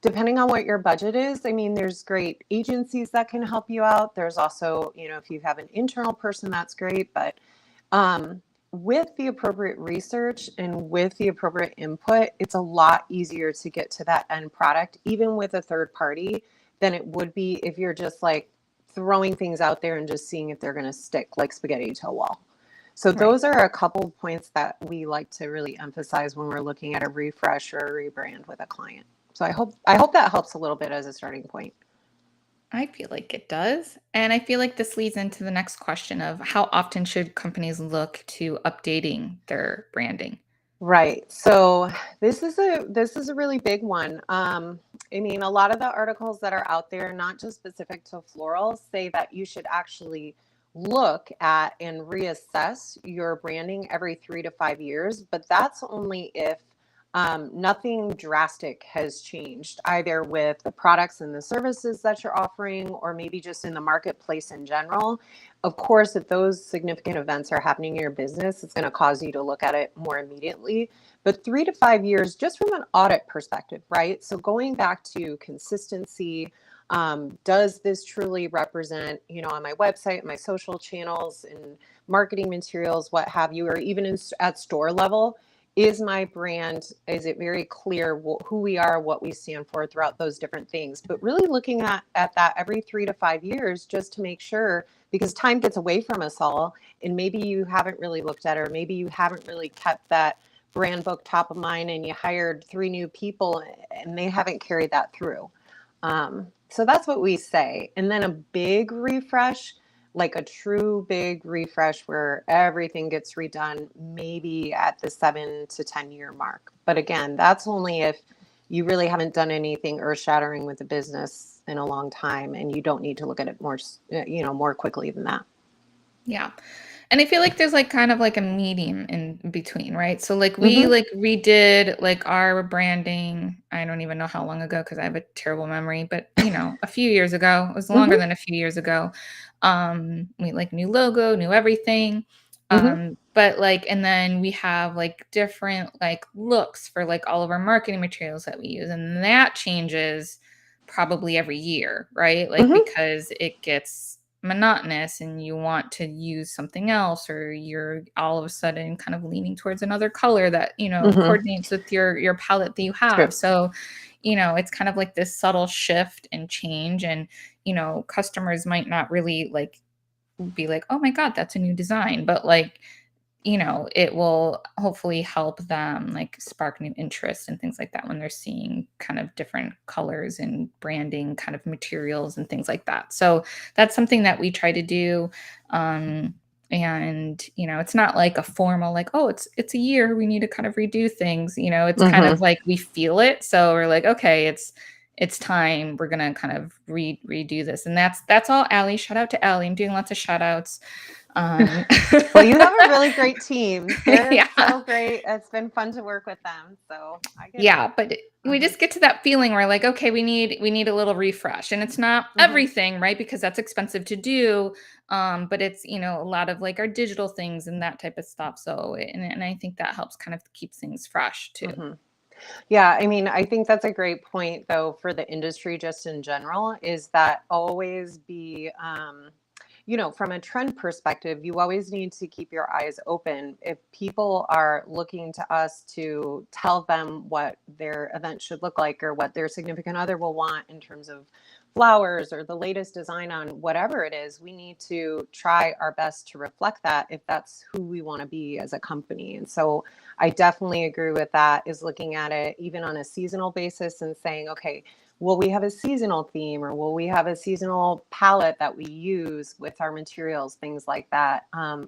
depending on what your budget is, I mean, there's great agencies that can help you out. There's also, you know, if you have an internal person, that's great. But with the appropriate research and with the appropriate input, it's a lot easier to get to that end product, even with a third party, than it would be if you're just like throwing things out there and just seeing if they're going to stick like spaghetti to a wall. So Right. those are a couple of points that we like to really emphasize when we're looking at a refresh or a rebrand with a client. So I hope that helps a little bit as a starting point. I feel like it does. And I feel like this leads into the next question of how often should companies look to updating their branding? Right. So this is a really big one. I mean, a lot of the articles that are out there, not just specific to florals, say that you should actually look at and reassess your branding every 3 to 5 years, but that's only if nothing drastic has changed, either with the products and the services that you're offering, or maybe just in the marketplace in general. Of course, if those significant events are happening in your business, it's going to cause you to look at it more immediately. But 3 to 5 years, just from an audit perspective, right? So going back to consistency, does this truly represent, on my website, my social channels, and marketing materials, what have you, or even at store level? Is my brand, is it very clear who we are, what we stand for throughout those different things? But really looking at that every 3 to 5 years, just to make sure, because time gets away from us all, and maybe you haven't really looked at it, or maybe you haven't really kept that brand book top of mind, and you hired 3 new people and they haven't carried that through. So that's what we say. And then a big refresh, like a true big refresh where everything gets redone, maybe at the 7 to 10 year mark. But again, that's only if you really haven't done anything earth shattering with the business in a long time, and you don't need to look at it more quickly than that. Yeah. And I feel like there's like kind of like a medium in between, right? So like we Mm-hmm. like redid like our branding. I don't even know how long ago because I have a terrible memory, but a few years ago. It was longer Mm-hmm. than a few years ago. We like new logo, new everything. Mm-hmm. But like and then we have like different like looks for like all of our marketing materials that we use. And that changes probably every year, right? Like Mm-hmm. because it gets monotonous and you want to use something else, or you're all of a sudden kind of leaning towards another color that Mm-hmm. coordinates with your palette that you have. True. So it's kind of like this subtle shift and change, and customers might not really like be like, oh my god, that's a new design, but like it will hopefully help them like spark new interest and things like that when they're seeing kind of different colors and branding kind of materials and things like that. So that's something that we try to do. And it's not like a formal like, oh, it's a year, we need to kind of redo things. It's kind of Mm-hmm. like we feel it. So we're like, okay, it's time. We're gonna kind of redo this. And that's all Allie. Shout out to Allie. I'm doing lots of shout outs. Um, Well, you have a really great team. They're yeah. so great. It's been fun to work with them. So I get it. Yeah, but we Uh-huh. just get to that feeling where like, okay, we need a little refresh. And it's not Mm-hmm. everything, right? Because that's expensive to do. But it's, a lot of like our digital things and that type of stuff. So and I think that helps kind of keep things fresh too. Mm-hmm. Yeah, I mean, I think that's a great point, though, for the industry just in general, is that always be, from a trend perspective, you always need to keep your eyes open. If people are looking to us to tell them what their event should look like, or what their significant other will want in terms of flowers or the latest design on whatever it is, we need to try our best to reflect that if that's who we want to be as a company. And so I definitely agree with that, is looking at it even on a seasonal basis and saying, okay, will we have a seasonal theme, or will we have a seasonal palette that we use with our materials? Things like that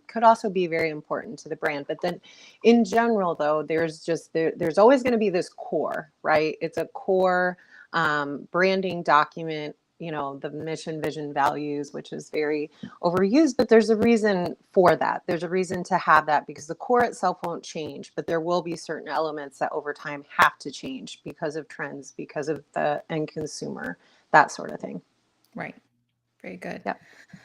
could also be very important to the brand. But then in general, though, there's always going to be this core, right? It's a core branding document, the mission, vision, values, which is very overused, but there's a reason for that. There's a reason to have that, because the core itself won't change, but there will be certain elements that over time have to change because of trends, because of the end consumer, that sort of thing. Right. Very good. Yeah.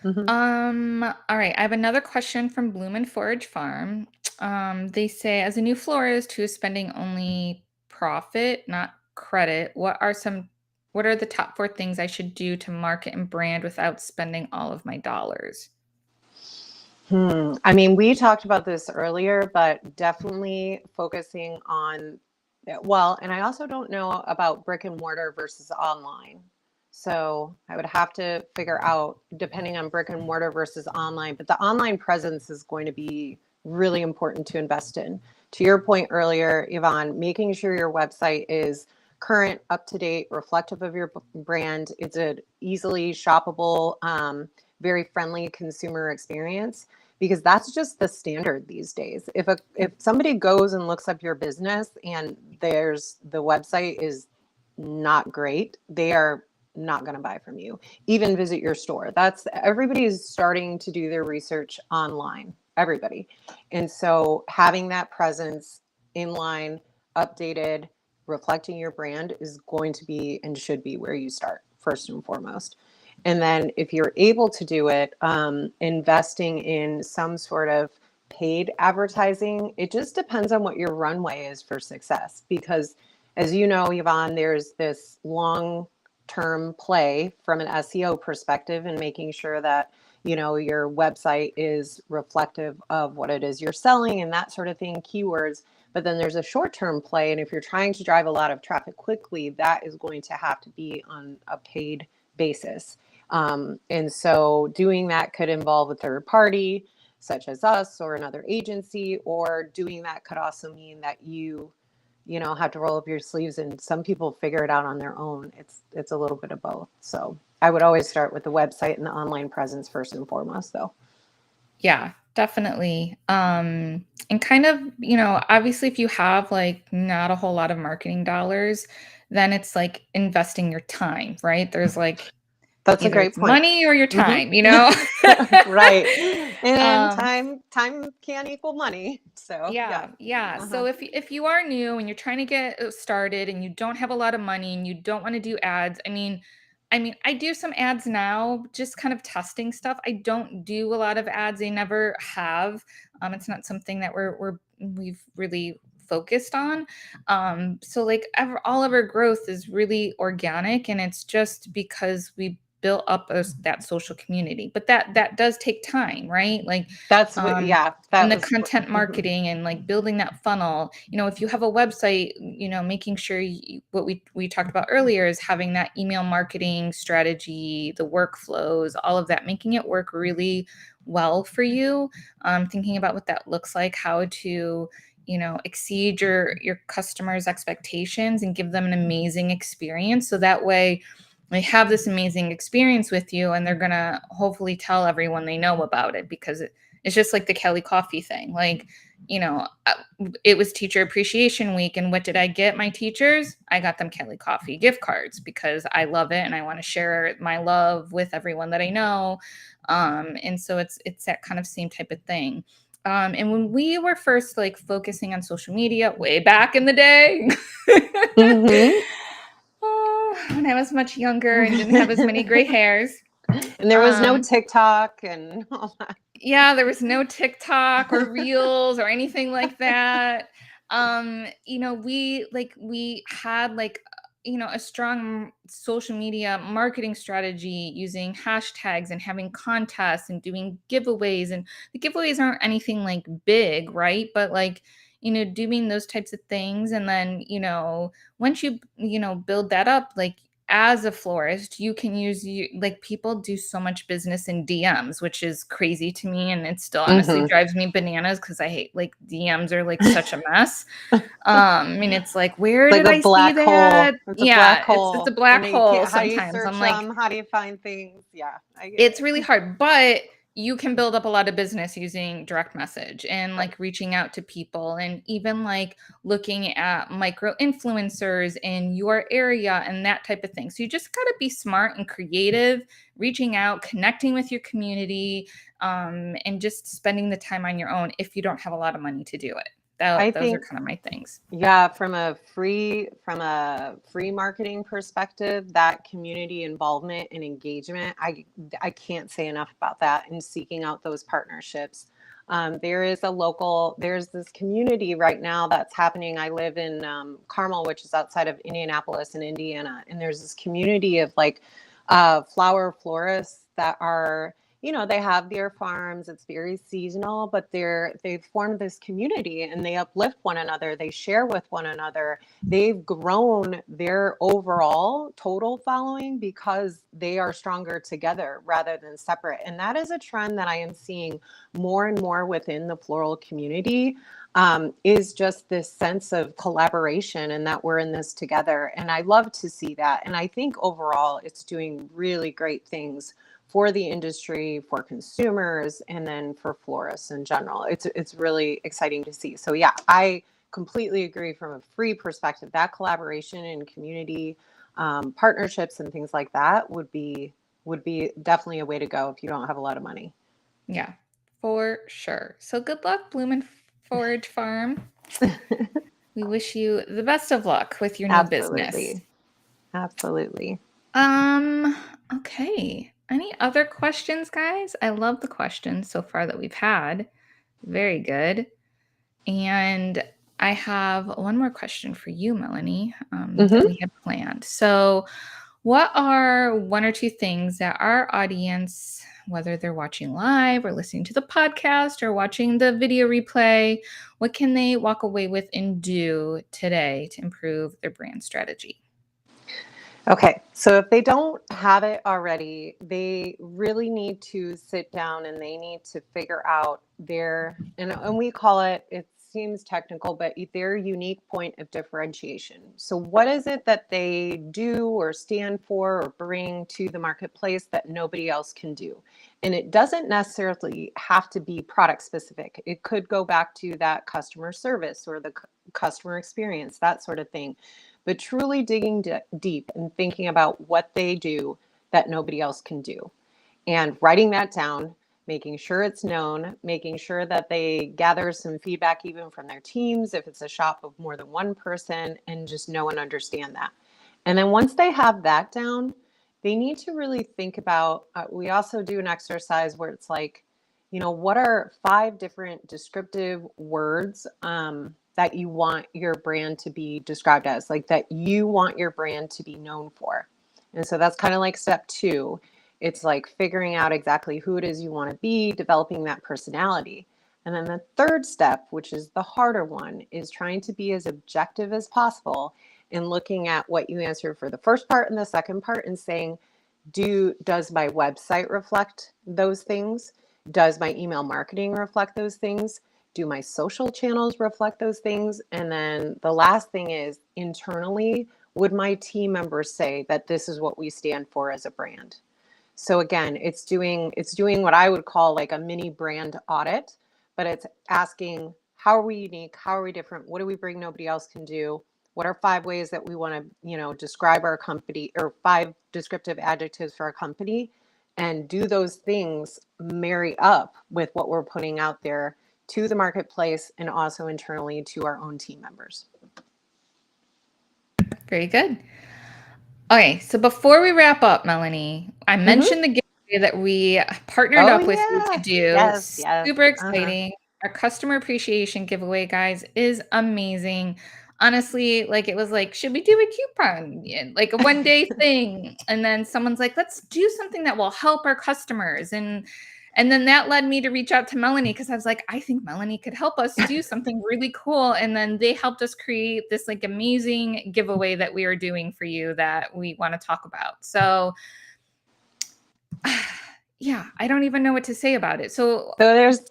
Mm-hmm. All right. I have another question from Bloom and Forage Farm. They say, as a new florist who is spending only profit, not credit, what are the top 4 things I should do to market and brand without spending all of my dollars? I mean, we talked about this earlier, but definitely focusing on, well, and I also don't know about brick and mortar versus online. So I would have to figure out, depending on brick and mortar versus online, but the online presence is going to be really important to invest in. To your point earlier, Yvonne, making sure your website is current, up to date, reflective of your brand. It's an easily shoppable, very friendly consumer experience, because that's just the standard these days. If somebody goes and looks up your business and the website is not great, they are not going to buy from you. Even visit your store. Everybody's starting to do their research online. Everybody. And so having that presence in line, updated, reflecting your brand is going to be and should be where you start first and foremost. And then if you're able to do it, investing in some sort of paid advertising, it just depends on what your runway is for success. Because as you know, Yvonne, there's this long-term play from an SEO perspective and making sure that, your website is reflective of what it is you're selling and that sort of thing, keywords. But then there's a short-term play. And if you're trying to drive a lot of traffic quickly, that is going to have to be on a paid basis. And so doing that could involve a third party, such as us or another agency, or doing that could also mean that you have to roll up your sleeves, and some people figure it out on their own. It's a little bit of both. So I would always start with the website and the online presence first and foremost, though. Yeah, definitely. And kind of, obviously if you have like not a whole lot of marketing dollars, then it's like investing your time, right? There's like That's a either great it's point. money or your Mhm. time, you know? Right. And Um, time can equal money. So yeah. yeah. Uh-huh. So if you are new and you're trying to get started and you don't have a lot of money and you don't want to do ads, I mean, I do some ads now, just kind of testing stuff. I don't do a lot of ads. I never have. It's not something that we've really focused on. So like all of our growth is really organic, and it's just because we built up that social community. But that does take time, right? Like That's what, um, yeah, and that the was, content mhm. marketing and like building that funnel, if you have a website, making sure what we talked about earlier is having that email marketing strategy, the workflows, all of that, making it work really well for you. Thinking about what that looks like, how to exceed your customers' expectations and give them an amazing experience, so that way they have this amazing experience with you and they're gonna hopefully tell everyone they know about it, because it's just like the Cali Coffee thing. Like, it was Teacher Appreciation Week, and what did I get my teachers? I got them Cali Coffee gift cards because I love it and I want to share my love with everyone that I know. And so it's that kind of same type of thing. And when we were first like focusing on social media way back in the day, Mhm. when I was much younger and didn't have as many gray hairs. And there was no Um, TikTok and all that. yeah, there was no TikTok or Reels or anything like that. We had like a strong social media marketing strategy using hashtags and having contests and doing giveaways. And the giveaways aren't anything like big, right? But like, doing those types of things. And then, once you build that up, like as a florist, you can use like people do so much business in DMs, which is crazy to me. And it still honestly Mhm. drives me bananas because I hate like DMs are like such a mess. And it's like, where Like did a I see black hole. that? It's a black Yeah, it's a hole. And black you hole can't, how do you sometimes. search I'm like, them? How do you find things? Yeah, I get it's really it. hard, but you can build up a lot of business using direct message and Right. like reaching out to people, and even like looking at micro influencers in your area and that type of thing. So you just got to be smart and creative, reaching out, connecting with your community, and just spending the time on your own if you don't have a lot of money to do it. I Those are think, kind of my things. yeah, from a free marketing perspective, that community involvement and engagement, I can't say enough about that, and seeking out those partnerships. There's this community right now that's happening. I live in Carmel, which is outside of Indianapolis in Indiana, and there's this community of like flower florists that are they have their farms. It's very seasonal, but they've formed this community and they uplift one another. They share with one another. They've grown their overall total following because they are stronger together rather than separate. And that is a trend that I am seeing more and more within the floral community. Is just this sense of collaboration and that we're in this together. And I love to see that. And I think overall it's doing really great things for the industry, for consumers, and then for florists in general. It's really exciting to see. So yeah, I completely agree from a free perspective. That collaboration and community partnerships and things like that would be definitely a way to go if you don't have a lot of money. Yeah, for sure. So good luck, Bloom and Forage Farm. We wish you the best of luck with your new business. Absolutely. Absolutely. Okay. Any other questions, guys? I love the questions so far that we've had. Very good. And I have one more question for you, Melanie, that we had planned. So, what are one or two things that our audience, whether they're watching live or listening to the podcast or watching the video replay, what can they walk away with and do today to improve their brand strategy? Okay, so if they don't have it already, they really need to sit down and they need to figure out and we call it seems technical, but their unique point of differentiation. So, what is it that they do or stand for or bring to the marketplace that nobody else can do? And it doesn't necessarily have to be product specific, it could go back to that customer service or the customer experience, that sort of thing, but truly digging deep and thinking about what they do that nobody else can do and writing that down, making sure it's known, making sure that they gather some feedback even from their teams if it's a shop of more than one person, and just know and understand that. And then once they have that down, they need to really think about, we also do an exercise where it's like, what are 5 different descriptive words that you want your brand to be described as, like that you want your brand to be known for. And so that's kind of like step 2. It's like figuring out exactly who it is you want to be, developing that personality. And then the third step, which is the harder one, is trying to be as objective as possible and looking at what you answered for the first part and the second part and saying, does my website reflect those things? Does my email marketing reflect those things? Do my social channels reflect those things? And then the last thing is, internally, would my team members say that this is what we stand for as a brand? So again, it's doing what I would call like a mini brand audit, but it's asking, how are we unique? How are we different? What do we bring nobody else can do? What are 5 ways that we want to, describe our company, or 5 descriptive adjectives for our company? And do those things marry up with what we're putting out there to the marketplace and also internally to our own team members? Very good. Okay, so before we wrap up, Melanie, I mentioned the giveaway that we partnered Oh up with you to yeah. do. Yes, yes. Super exciting. Our customer appreciation giveaway, guys, is amazing. Honestly, like it was like, should we do a coupon? Yeah, like a one-day thing. And then someone's like, let's do something that will help our customers. And then that led me to reach out to Melanie because I was like, I think Melanie could help us do something really cool. And then they helped us create this like amazing giveaway that we are doing for you that we want to talk about. So yeah, I don't even know what to say about it. So there's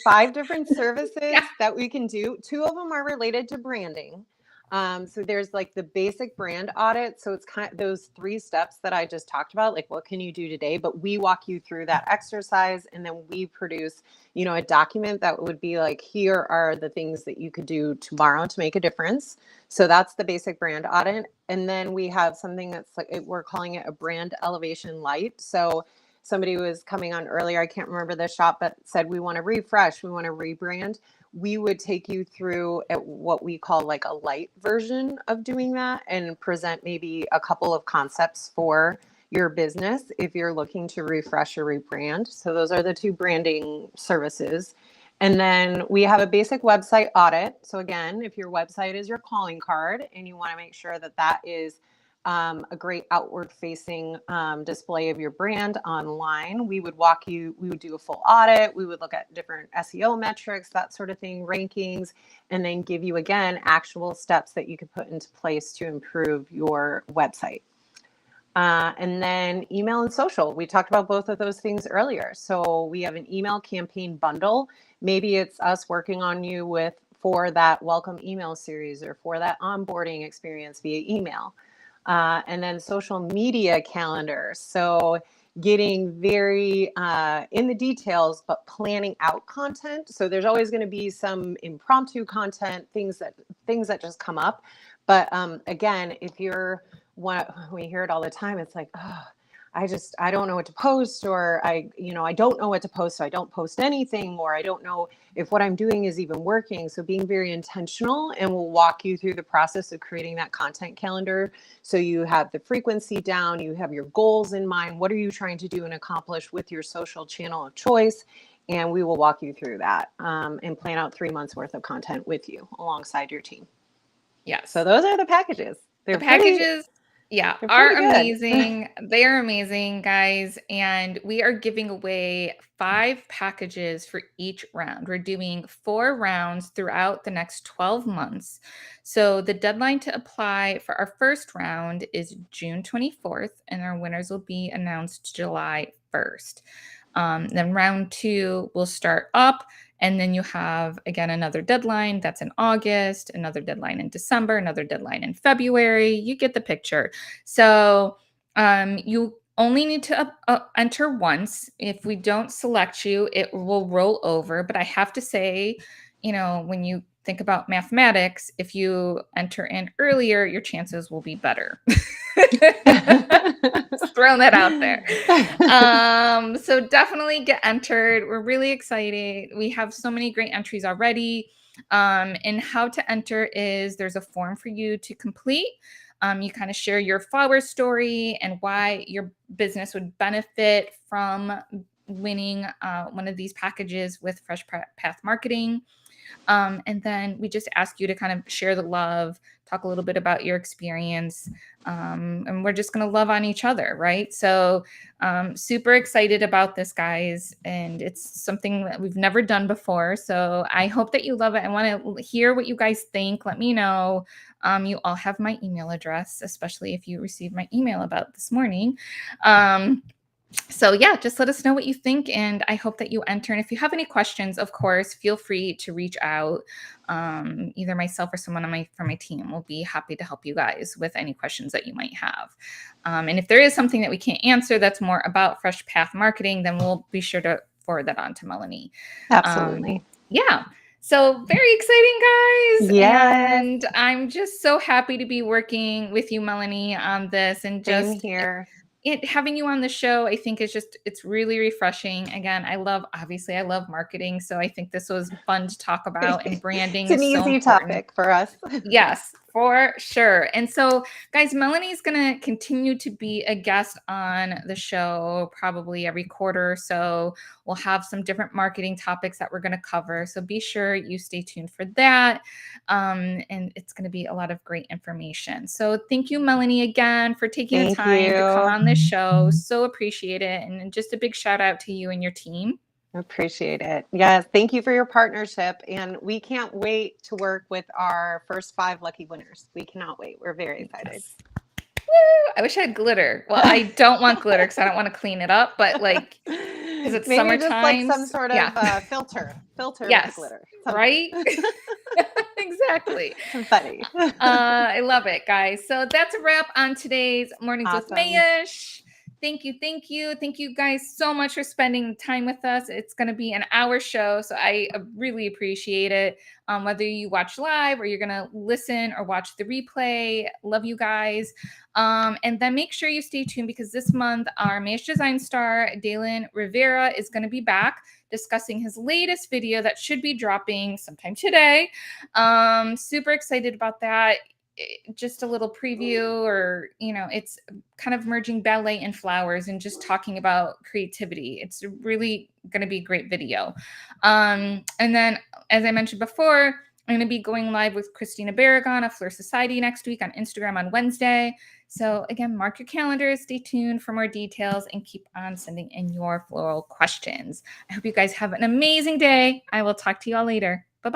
5 different services that we can do. 2 of them are related to branding. So there's like the basic brand audit. So it's kind of those 3 steps that I just talked about, like what can you do today? But we walk you through that exercise, and then we produce, a document that would be like, here are the things that you could do tomorrow to make a difference. So that's the basic brand audit. And then we have something that's like, we're calling it a brand elevation light. So somebody was coming on earlier, I can't remember the shop, but said, we want to refresh, we want to rebrand. We would take you through at what we call like a light version of doing that and present maybe a couple of concepts for your business if you're looking to refresh or rebrand. So those are the 2 branding services. And then we have a basic website audit. So again, if your website is your calling card and you want to make sure that that is a great outward facing display of your brand online. We would do a full audit. We would look at different SEO metrics, that sort of thing, rankings, and then give you, again, actual steps that you could put into place to improve your website. And then email and social. We talked about both of those things earlier. So we have an email campaign bundle. Maybe it's us working on you for that welcome email series or for that onboarding experience via email. And then social media calendar. So getting very in the details, but planning out content. So there's always going to be some impromptu content, things that just come up. But again, if we hear it all the time, it's like, oh, I don't know what to post, or I don't know what to post, so I don't post anything, or I don't know if what I'm doing is even working. So being very intentional, and we'll walk you through the process of creating that content calendar. So you have the frequency down, you have your goals in mind. What are you trying to do and accomplish with your social channel of choice? And we will walk you through that and plan out 3 months worth of content with you alongside your team. Yes. So those are the packages. The packages, yeah, they're are pretty good. amazing. They are amazing, guys. And we are giving away 5 packages for each round. We're doing 4 rounds throughout the next 12 months. So the deadline to apply for our first round is June 24th, and our winners will be announced July 1st. Then round 2 will start up. And then you have, again, another deadline that's in August, another deadline in December, another deadline in February. You get the picture. So you only need to enter once. If we don't select you, it will roll over. But I have to say, when you think about mathematics, if you enter in earlier, your chances will be better. Just throwing that out there. So definitely get entered. We're really excited. We have so many great entries already. And how to enter is there's a form for you to complete. You kind of share your flower story and why your business would benefit from winning one of these packages with FreshPath Marketing. And then we just ask you to kind of share the love, talk a little bit about your experience, and we're just going to love on each other, right? So super excited about this, guys, and it's something that we've never done before. So I hope that you love it. I want to hear what you guys think. Let me know. You all have my email address, especially if you received my email about this morning. So yeah, just let us know what you think, and I hope that you enter. And if you have any questions, of course, feel free to reach out. Either myself or someone from my team will be happy to help you guys with any questions that you might have. And if there is something that we can't answer that's more about FreshPath Marketing, then we'll be sure to forward that on to Melanie. Absolutely. Yeah. So very exciting, guys. Yes. And I'm just so happy to be working with you, Melanie, on this, and Same just here. having you on the show, I think it's really refreshing. Again, I love marketing. So I think this was fun to talk about, and branding It's an is so easy important. topic for us. Yes, for sure. And so, guys, Melanie's going to continue to be a guest on the show probably every quarter or so. We'll have some different marketing topics that we're going to cover. So be sure you stay tuned for that. And it's going to be a lot of great information. So thank you, Melanie, again, for taking the time to come on this show. So appreciate it. And just a big shout out to you and your team. Appreciate it. Yes. Thank you for your partnership. And we can't wait to work with our first 5 lucky winners. We cannot wait. We're very excited. Yes. Woo! I wish I had glitter. Well, I don't want glitter because I don't want to clean it up, but because it's maybe summertime. just like some sort of filter yes, with glitter. Right? Exactly. Funny. I love it, guys. So that's a wrap on today's Mornings with Mayesh. Thank you. Thank you guys so much for spending time with us. It's going to be an hour show, so I really appreciate it. Whether you watch live or you're going to listen or watch the replay, love you guys. And then make sure you stay tuned, because this month our Mayesh design star, Dalen Rivera, is going to be back discussing his latest video that should be dropping sometime today. Super excited about that. Just a little preview, or it's kind of merging ballet and flowers and just talking about creativity. It's really going to be a great video. And then, as I mentioned before, I'm going to be going live with Christina Barragon of Florist Society next week on Instagram on Wednesday. So again, mark your calendars, stay tuned for more details, and keep on sending in your floral questions. I hope you guys have an amazing day. I will talk to you all later.